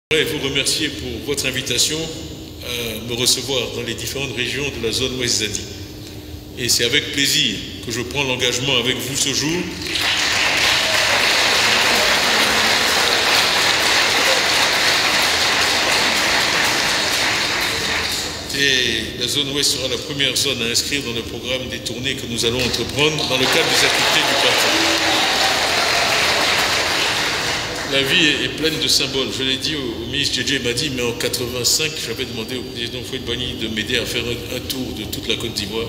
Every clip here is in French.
Je voudrais vous remercier pour votre invitation à me recevoir dans les différentes régions de la zone Ouest Zadi. Et c'est avec plaisir que je prends l'engagement avec vous ce jour et la zone Ouest sera la première zone à inscrire dans le programme des tournées que nous allons entreprendre dans le cadre des activités du parti. La vie est pleine de symboles. Je l'ai dit au ministre Djedje, il m'a dit, mais en 85, j'avais demandé au président Houphouët-Boigny de m'aider à faire un tour de toute la Côte d'Ivoire.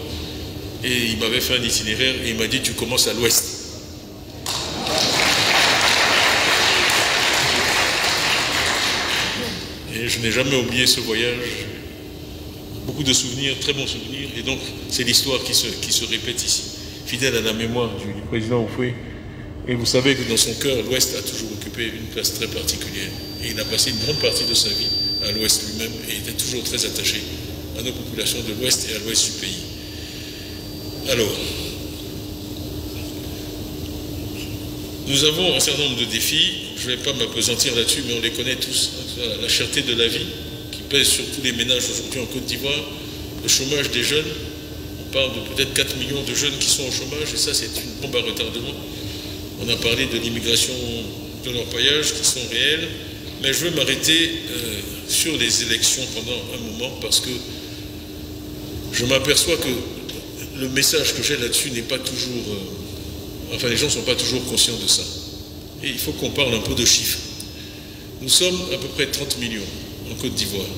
Et il m'avait fait un itinéraire et il m'a dit, tu commences à l'ouest. Et je n'ai jamais oublié ce voyage. Beaucoup de souvenirs, très bons souvenirs. Et donc, c'est l'histoire qui se répète ici, fidèle à la mémoire du président Houphouët. Et vous savez que dans son cœur, l'Ouest a toujours occupé une place très particulière. Et il a passé une grande partie de sa vie à l'Ouest lui-même et il était toujours très attaché à nos populations de l'Ouest et à l'Ouest du pays. Alors, nous avons un certain nombre de défis. Je ne vais pas m'appesantir là-dessus, mais on les connaît tous. La cherté de la vie qui pèse sur tous les ménages aujourd'hui en Côte d'Ivoire, le chômage des jeunes. On parle de peut-être 4 millions de jeunes qui sont au chômage et ça, c'est une bombe à retardement. On a parlé de l'immigration, de l'orpaillage qui sont réels, mais je veux m'arrêter sur les élections pendant un moment parce que je m'aperçois que le message que j'ai là-dessus n'est pas toujours... enfin, les gens ne sont pas toujours conscients de ça. Et il faut qu'on parle un peu de chiffres. Nous sommes à peu près 30 millions en Côte d'Ivoire.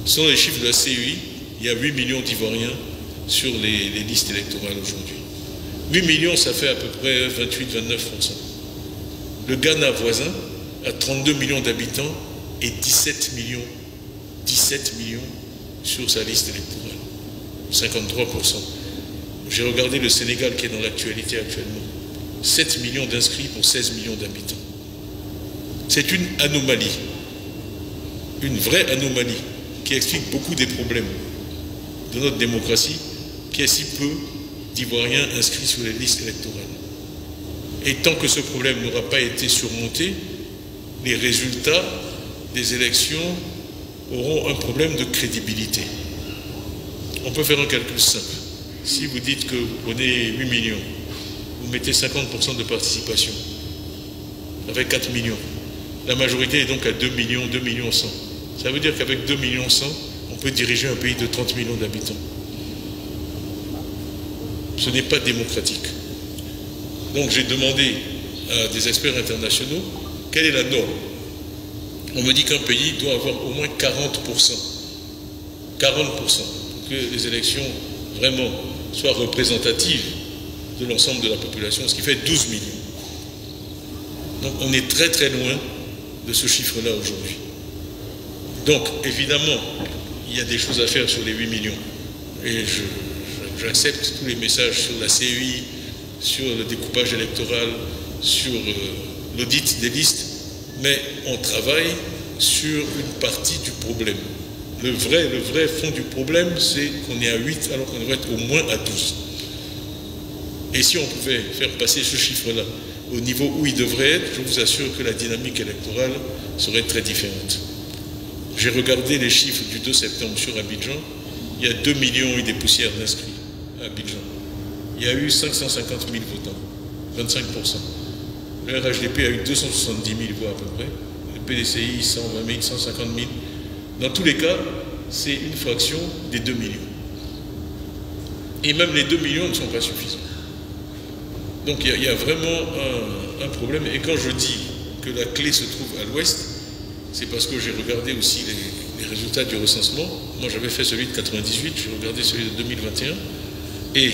Selon les chiffres de la CEI, il y a 8 millions d'Ivoiriens sur les listes électorales aujourd'hui. 8 millions, ça fait à peu près 28-29%. Le Ghana voisin a 32 millions d'habitants et 17 millions sur sa liste électorale. 53%. J'ai regardé le Sénégal qui est dans l'actualité actuellement. 7 millions d'inscrits pour 16 millions d'habitants. C'est une anomalie. Une vraie anomalie qui explique beaucoup des problèmes de notre démocratie qui est si peu d'Ivoiriens inscrits sur les listes électorales. Et tant que ce problème n'aura pas été surmonté, les résultats des élections auront un problème de crédibilité. On peut faire un calcul simple. Si vous dites que vous prenez 8 millions, vous mettez 50% de participation, avec 4 millions, la majorité est donc à 2 millions, 2 millions 100. Ça veut dire qu'avec 2 millions 100, on peut diriger un pays de 30 millions d'habitants. Ce n'est pas démocratique. Donc j'ai demandé à des experts internationaux quelle est la norme. On me dit qu'un pays doit avoir au moins 40%. 40% pour que les élections vraiment soient représentatives de l'ensemble de la population, ce qui fait 12 millions. Donc on est très très loin de ce chiffre-là aujourd'hui. Donc évidemment, il y a des choses à faire sur les 8 millions. Et j'accepte tous les messages sur la CEI, sur le découpage électoral, sur l'audit des listes, mais on travaille sur une partie du problème. Le vrai fond du problème, c'est qu'on est à 8 alors qu'on devrait être au moins à 12. Et si on pouvait faire passer ce chiffre-là au niveau où il devrait être, je vous assure que la dynamique électorale serait très différente. J'ai regardé les chiffres du 2 septembre sur Abidjan, il y a 2 millions et des poussières d'inscrits à Abidjan. Il y a eu 550 000 votants, 25%. Le RHDP a eu 270 000 voix à peu près, le PDCI 120 000, 150 000. Dans tous les cas, c'est une fraction des 2 millions. Et même les 2 millions ne sont pas suffisants. Donc il y a vraiment un problème. Et quand je dis que la clé se trouve à l'ouest, c'est parce que j'ai regardé aussi les résultats du recensement. Moi j'avais fait celui de 98, j'ai regardé celui de 2021. Et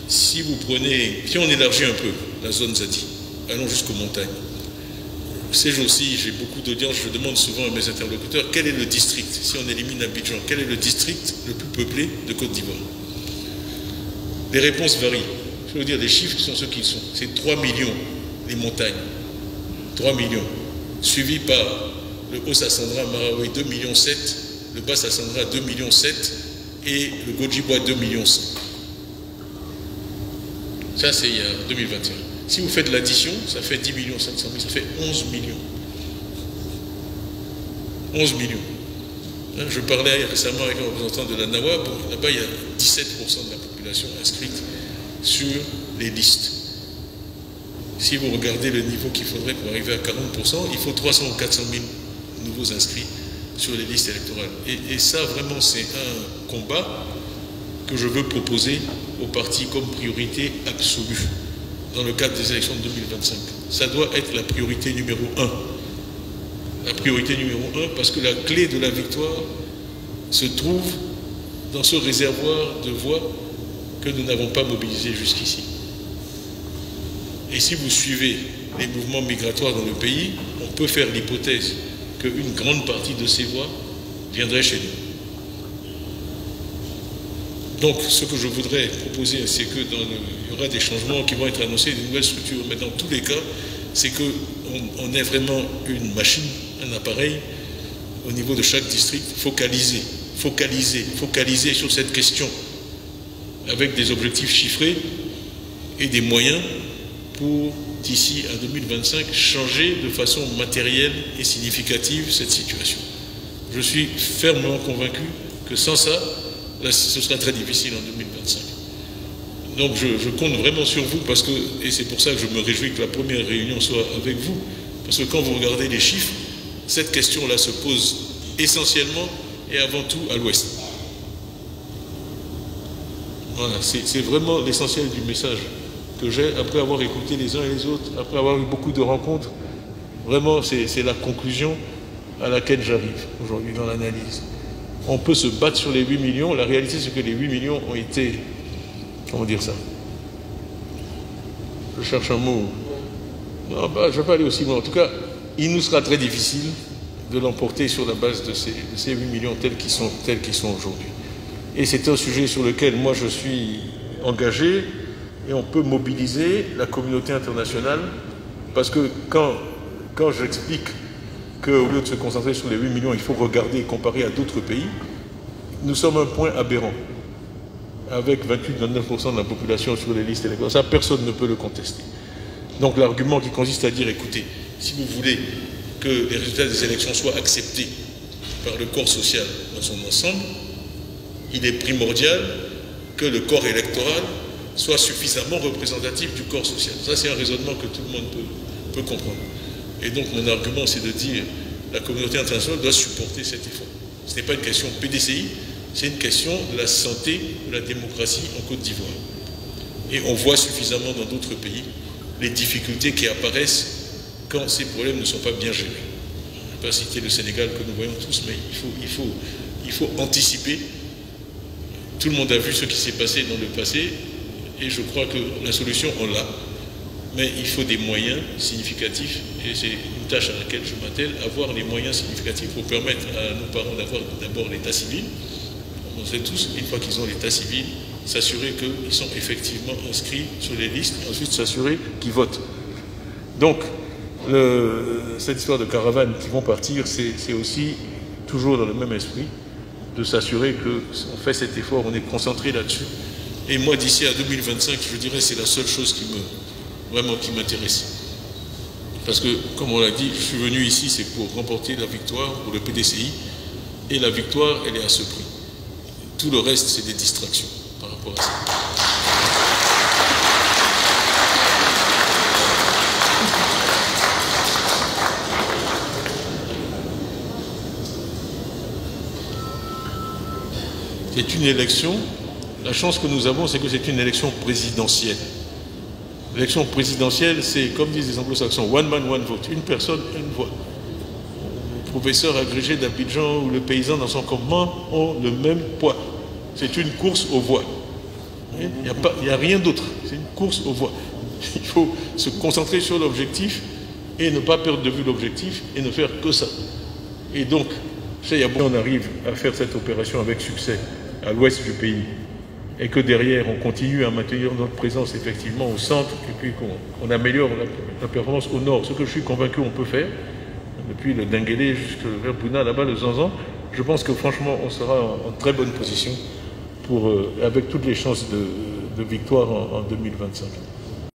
si on élargit un peu la zone Zadi, allons jusqu'aux montagnes. Ces jours-ci, j'ai beaucoup d'audience, je demande souvent à mes interlocuteurs quel est le district, si on élimine Abidjan, quel est le district le plus peuplé de Côte d'Ivoire? Les réponses varient. Je veux dire, les chiffres sont ceux qu'ils sont. C'est 3 millions, les montagnes. 3 millions. Suivi par le Haut-Sassandra, Marawi, 2,7 millions, le Bas-Sassandra, 2,7 millions, et le Godjibois, 2,1 millions. Ça, c'est il y a 2021. Si vous faites l'addition, ça fait 10 500 000, ça fait 11 millions. 11 millions. Je parlais récemment avec un représentant de la NAWA, là-bas il y a 17% de la population inscrite sur les listes. Si vous regardez le niveau qu'il faudrait pour arriver à 40%, il faut 300 ou 400 000 nouveaux inscrits sur les listes électorales. Et ça, vraiment, c'est un combat que je veux proposer aux partis comme priorité absolue dans le cadre des élections de 2025. Ça doit être la priorité numéro 1. La priorité numéro 1, parce que la clé de la victoire se trouve dans ce réservoir de voix que nous n'avons pas mobilisé jusqu'ici. Et si vous suivez les mouvements migratoires dans le pays, on peut faire l'hypothèse qu'une grande partie de ces voix viendrait chez nous. Donc, ce que je voudrais proposer, c'est que il y aura des changements qui vont être annoncés, des nouvelles structures. Mais dans tous les cas, c'est qu'on ait vraiment une machine, un appareil, au niveau de chaque district, focalisé sur cette question, avec des objectifs chiffrés et des moyens pour, d'ici à 2025, changer de façon matérielle et significative cette situation. Je suis fermement convaincu que sans ça, là, ce sera très difficile en 2025. Donc je compte vraiment sur vous, parce que, et c'est pour ça que je me réjouis que la première réunion soit avec vous, parce que quand vous regardez les chiffres, cette question-là se pose essentiellement et avant tout à l'Ouest. Voilà, c'est vraiment l'essentiel du message que j'ai, après avoir écouté les uns et les autres, après avoir eu beaucoup de rencontres. Vraiment, c'est la conclusion à laquelle j'arrive aujourd'hui dans l'analyse. On peut se battre sur les 8 millions. La réalité, c'est que les 8 millions ont été... Comment dire ça? Je cherche un mot. Non, bah, je ne vais pas aller aussi loin. En tout cas, il nous sera très difficile de l'emporter sur la base de ces 8 millions tels qu'ils sont aujourd'hui. Et c'est un sujet sur lequel moi je suis engagé, et on peut mobiliser la communauté internationale, parce que quand j'explique qu'au lieu de se concentrer sur les 8 millions, il faut regarder et comparer à d'autres pays, nous sommes un point aberrant, avec 28-29% de la population sur les listes électorales. Ça, personne ne peut le contester. Donc l'argument qui consiste à dire, écoutez, si vous voulez que les résultats des élections soient acceptés par le corps social dans son ensemble, il est primordial que le corps électoral soit suffisamment représentatif du corps social. Ça, c'est un raisonnement que tout le monde peut comprendre. Et donc, mon argument, c'est de dire que la communauté internationale doit supporter cet effort. Ce n'est pas une question PDCI, c'est une question de la santé de la démocratie en Côte d'Ivoire. Et on voit suffisamment dans d'autres pays les difficultés qui apparaissent quand ces problèmes ne sont pas bien gérés. Je ne vais pas citer le Sénégal que nous voyons tous, mais il faut anticiper. Tout le monde a vu ce qui s'est passé dans le passé, et je crois que la solution, on l'a. Mais il faut des moyens significatifs, et c'est une tâche à laquelle je m'attelle, avoir les moyens significatifs pour permettre à nos parents d'avoir d'abord l'état civil. On sait tous, une fois qu'ils ont l'état civil, s'assurer qu'ils sont effectivement inscrits sur les listes, et ensuite s'assurer qu'ils votent. Donc, cette histoire de caravanes qui vont partir, c'est aussi toujours dans le même esprit, de s'assurer qu'on fait cet effort, on est concentré là-dessus. Et moi, d'ici à 2025, je dirais c'est la seule chose qui m'intéresse. Parce que, comme on l'a dit, je suis venu ici, c'est pour remporter la victoire pour le PDCI, et la victoire, elle est à ce prix. Tout le reste, c'est des distractions par rapport à ça. C'est une élection, la chance que nous avons, c'est que c'est une élection présidentielle. L'élection présidentielle, c'est, comme disent les anglo-saxons, one man, one vote, une personne, une voix. Le professeur agrégé d'Abidjan ou le paysan dans son campement ont le même poids. C'est une course aux voix. Il n'y a rien d'autre, c'est une course aux voix. Il faut se concentrer sur l'objectif et ne pas perdre de vue l'objectif et ne faire que ça. Et donc, on arrive à faire cette opération avec succès à l'ouest du pays, et que derrière on continue à maintenir notre présence effectivement au centre, et puis qu'on améliore la performance au nord, ce que je suis convaincu on peut faire, depuis le Denguélé jusqu'à Bouna, là-bas, le Zanzan, je pense que franchement on sera en très bonne position pour, avec toutes les chances de victoire en 2025.